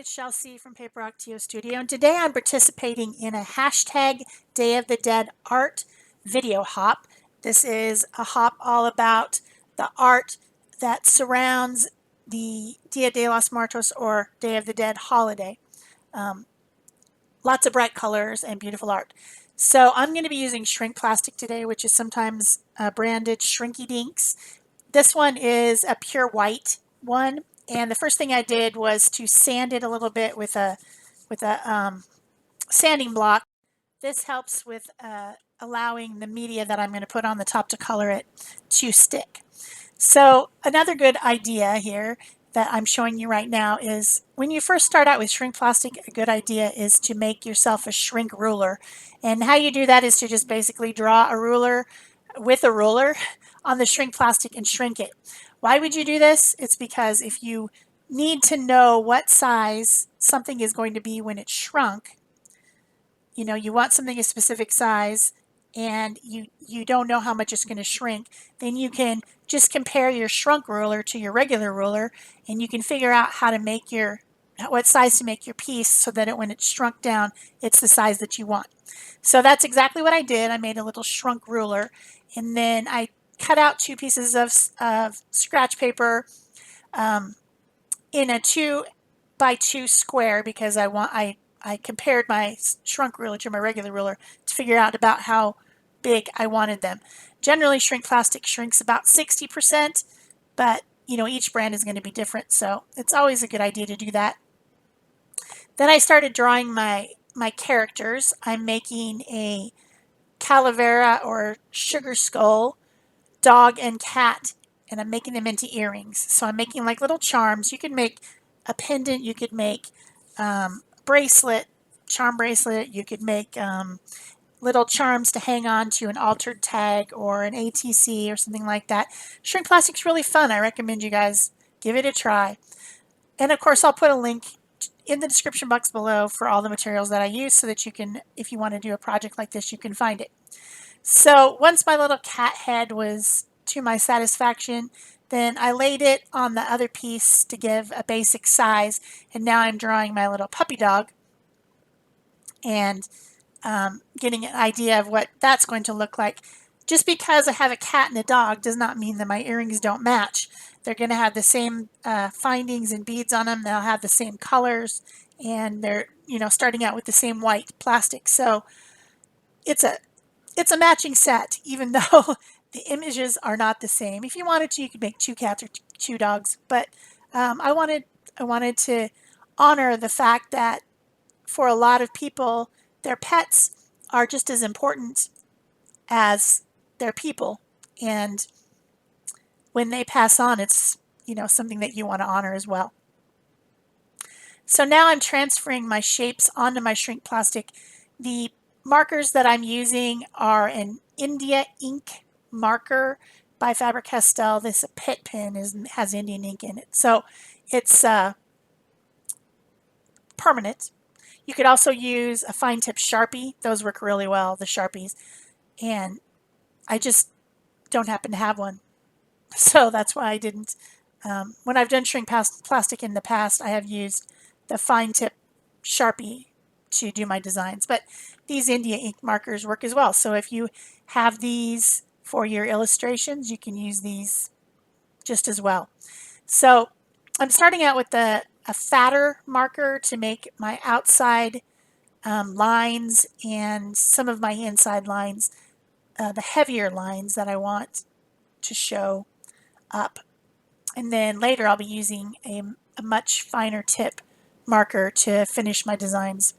it's Shel C from PaperOcotilloStudio, and today I'm participating in a hashtag Day of the Dead art video hop. This is a hop all about the art that surrounds the Dia de los Muertos or Day of the Dead holiday. Lots of bright colors and beautiful art. So I'm going to be using shrink plastic today, which is sometimes branded Shrinky Dinks. This one is a pure white one, and the first thing I did was to sand it a little bit with a sanding block. This helps with allowing the media that I'm going to put on the top to color it to stick. So another good idea here that I'm showing you right now is when you first start out with shrink plastic, a good idea is to make yourself a shrink ruler. And how you do that is to just basically draw a ruler with a ruler on the shrink plastic and shrink it. Why would you do this? It's because if you need to know what size something is going to be when it's shrunk, you know, you want something a specific size and you don't know how much it's going to shrink, then you can just compare your shrunk ruler to your regular ruler and you can figure out how to make what size to make your piece so that when it's shrunk down, it's the size that you want. So that's exactly what I did. I made a little shrunk ruler and then I cut out 2 pieces of scratch paper in a 2 by 2 square because I compared my shrunk ruler to my regular ruler to figure out about how big I wanted them. Generally, shrink plastic shrinks about 60%, but you know, each brand is going to be different, so it's always a good idea to do that. Then I started drawing my characters. I'm making a Calavera or sugar skull dog and cat, and I'm making them into earrings. So I'm making like little charms. You could make a pendant, you could make bracelet, charm bracelet, you could make little charms to hang on to an altered tag or an ATC or something like that. Shrink plastic's really fun. I recommend you guys give it a try. And of course I'll put a link in the description box below for all the materials that I use so that you can, if you want to do a project like this, you can find it. So once my little cat head was to my satisfaction, then I laid it on the other piece to give a basic size, and now I'm drawing my little puppy dog and getting an idea of what that's going to look like. Just because I have a cat and a dog does not mean that my earrings don't match. They're going to have the same findings and beads on them. They'll have the same colors, and they're, you know, starting out with the same white plastic. So it's a matching set, even though the images are not the same. If you wanted to, you could make 2 cats or 2 dogs, but I wanted to honor the fact that for a lot of people, their pets are just as important as their people, and when they pass on, it's, you know, something that you want to honor as well. So now I'm transferring my shapes onto my shrink plastic. The markers that I'm using are an India ink marker by Faber-Castell. This pit pen has Indian ink in it, so it's permanent. You could also use a fine tip Sharpie. Those work really well, the Sharpies, and I just don't happen to have one, so that's why I didn't. When I've done shrink plastic in the past, I have used the fine tip Sharpie to do my designs, but these India ink markers work as well. So if you have these for your illustrations, you can use these just as well. So I'm starting out with a fatter marker to make my outside lines and some of my inside lines, the heavier lines that I want to show up. And then later I'll be using a much finer tip marker to finish my designs.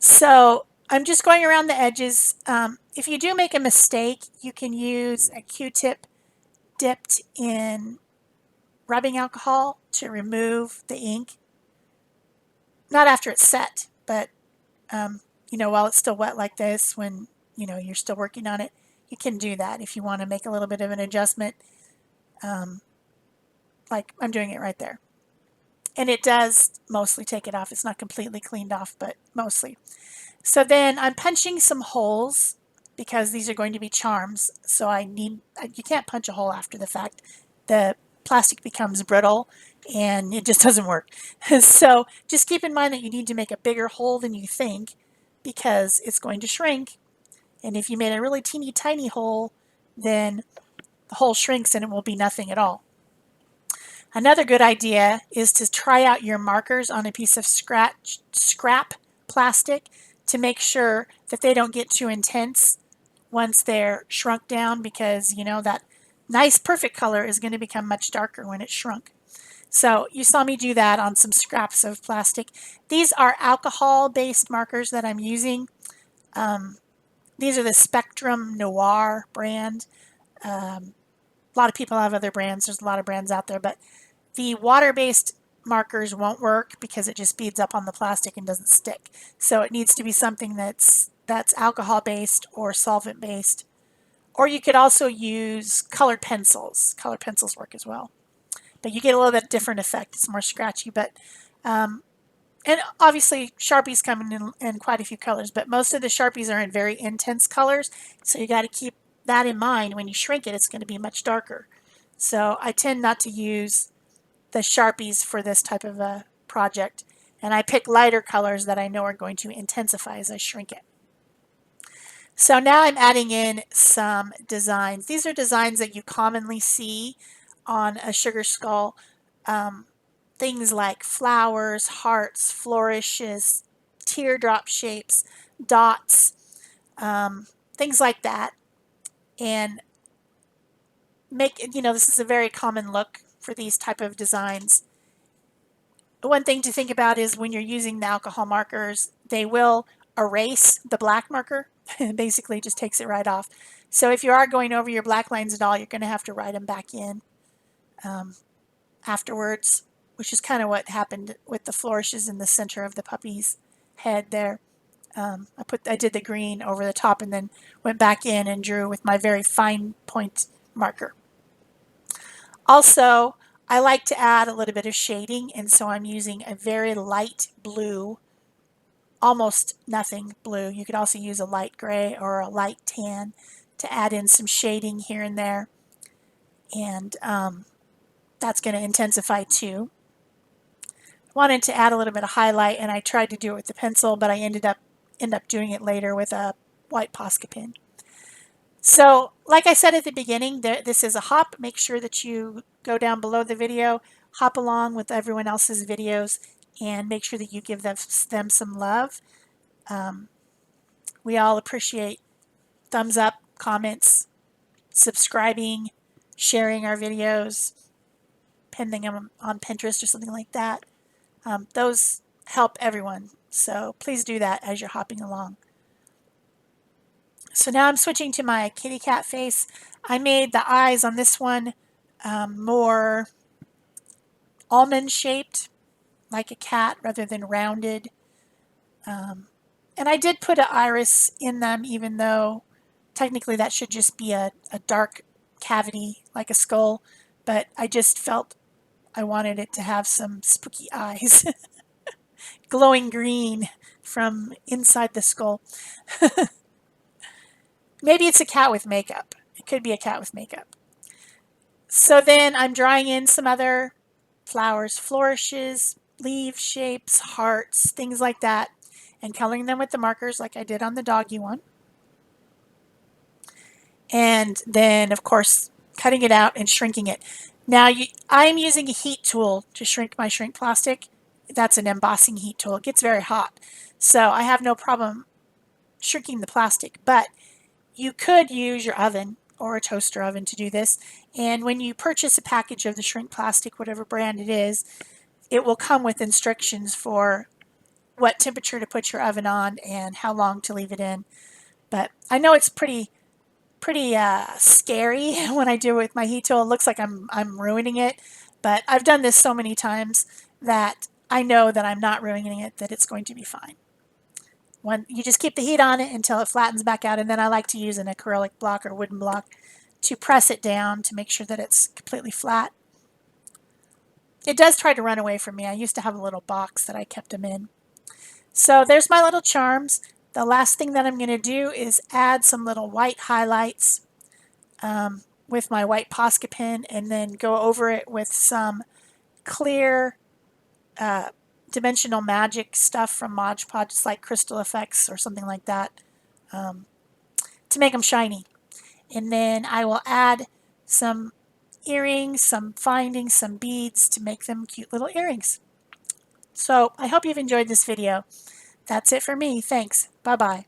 So I'm just going around the edges. If you do make a mistake, you can use a Q-tip dipped in rubbing alcohol to remove the ink. Not after it's set, but you know, while it's still wet like this, when you know you're still working on it, you can do that if you want to make a little bit of an adjustment. Like I'm doing it right there. And it does mostly take it off. It's not completely cleaned off, but mostly. So then I'm punching some holes because these are going to be charms. So you can't punch a hole after the fact. The plastic becomes brittle and it just doesn't work. So just keep in mind that you need to make a bigger hole than you think because it's going to shrink. And if you made a really teeny tiny hole, then the hole shrinks and it will be nothing at all. Another good idea is to try out your markers on a piece of scrap plastic to make sure that they don't get too intense once they're shrunk down, because you know that nice perfect color is going to become much darker when it's shrunk. So you saw me do that on some scraps of plastic. These are alcohol-based markers that I'm using. These are the Spectrum Noir brand. A lot of people have other brands. There's a lot of brands out there, but the water-based markers won't work because it just beads up on the plastic and doesn't stick. So it needs to be something that's alcohol-based or solvent-based. Or you could also use colored pencils. Colored pencils work as well. But you get a little bit different effect. It's more scratchy. But and obviously Sharpies come in quite a few colors, but most of the Sharpies are in very intense colors. So you got to keep that in mind. When you shrink it, it's going to be much darker. So I tend not to use the Sharpies for this type of a project. And I pick lighter colors that I know are going to intensify as I shrink it. So now I'm adding in some designs. These are designs that you commonly see on a sugar skull. Things like flowers, hearts, flourishes, teardrop shapes, dots, things like that. And this is a very common look for these type of designs. One thing to think about is when you're using the alcohol markers, they will erase the black marker. It basically just takes it right off. So if you are going over your black lines at all, you're going to have to write them back in afterwards, which is kind of what happened with the flourishes in the center of the puppy's head there. I did the green over the top and then went back in and drew with my very fine point marker. Also, I like to add a little bit of shading, and so I'm using a very light blue, almost nothing blue. You could also use a light gray or a light tan to add in some shading here and there, and that's going to intensify too. Wanted to add a little bit of highlight, and I tried to do it with the pencil, but I end up doing it later with a white Posca pen. So, like I said at the beginning, this is a hop. Make sure that you go down below the video, hop along with everyone else's videos, and make sure that you give them some love. We all appreciate thumbs up, comments, subscribing, sharing our videos, pinning them on Pinterest or something like that. Those help everyone, so please do that as you're hopping along. So now I'm switching to my kitty cat face. I made the eyes on this one more almond shaped, like a cat, rather than rounded. And I did put an iris in them, even though technically that should just be a dark cavity like a skull, but I just felt I wanted it to have some spooky eyes. Glowing green from inside the skull. Maybe it's a cat with makeup. It could be a cat with makeup. So then I'm drawing in some other flowers, flourishes, leaf shapes, hearts, things like that, and coloring them with the markers like I did on the doggy one. And then, of course, cutting it out and shrinking it. Now, I'm using a heat tool to shrink my shrink plastic. That's an embossing heat tool. It gets very hot, so I have no problem shrinking the plastic, but you could use your oven or a toaster oven to do this. And when you purchase a package of the shrink plastic, whatever brand it is, it will come with instructions for what temperature to put your oven on and how long to leave it in. But I know it's pretty scary when I do it with my heat tool. It looks like I'm ruining it, but I've done this so many times that I know that I'm not ruining it, that it's going to be fine. When you just keep the heat on it until it flattens back out, and then I like to use an acrylic block or wooden block to press it down to make sure that it's completely flat. It does try to run away from me. I used to have a little box that I kept them in. So there's my little charms. The last thing that I'm going to do is add some little white highlights with my white Posca pen, and then go over it with some clear dimensional magic stuff from Mod Podge, just like crystal effects or something like that, to make them shiny. And then I will add some earrings, some findings, some beads to make them cute little earrings. So I hope you've enjoyed this video. That's it for me. Thanks. Bye-bye.